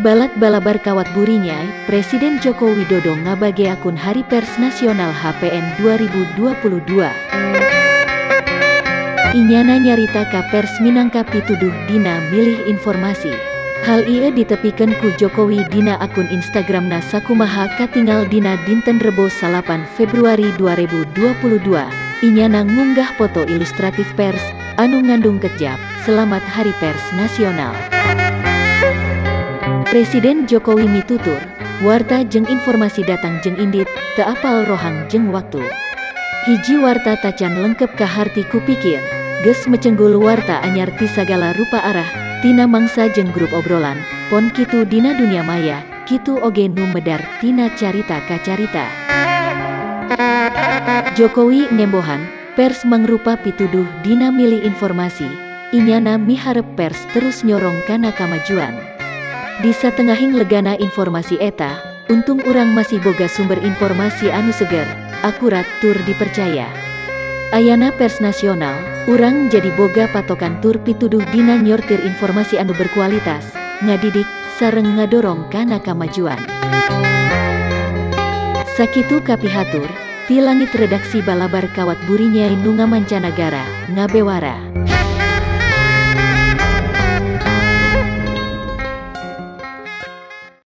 Balak balabar kawat burinyai, Presiden Joko Widodo ngabage akun Hari Pers Nasional HPN 2022. Inyana nyarita ka pers minangka pituduh dina milih informasi. Hal ieu ditepikeun ku Jokowi dina akun Instagramna sakumaha katinggal dina dinten Rebo 8 Februari 2022. Inyana ngunggah foto ilustratif pers anu ngandung kecap Selamat Hari Pers Nasional. Presiden Jokowi mitutur, warta jeung informasi datang jeung indit, teu apal rohang jeung waktu. Hiji warta tacan lengkep ka harti kupikir, geus mecenggul warta anyar ti sagala rupa arah, tina mangsa jeung grup obrolan, pon kitu dina dunia maya, kitu oge nu medar tina carita ka carita. Jokowi nembohan, pers mangrupa pituduh dina milih informasi, inyana miharep pers terus nyorong kana kamajuan. Di satengahing legana informasi eta, untung urang masih boga sumber informasi anu seger, akurat tur dipercaya. Ayana pers nasional, urang jadi boga patokan tur pituduh dina nyortir informasi anu berkualitas, ngadidik, sareng ngadorong kana kamajuan. Sakitu kapihatur, ti langit redaksi balabar kawat burinyai nu ngamancanagara, ngabewara.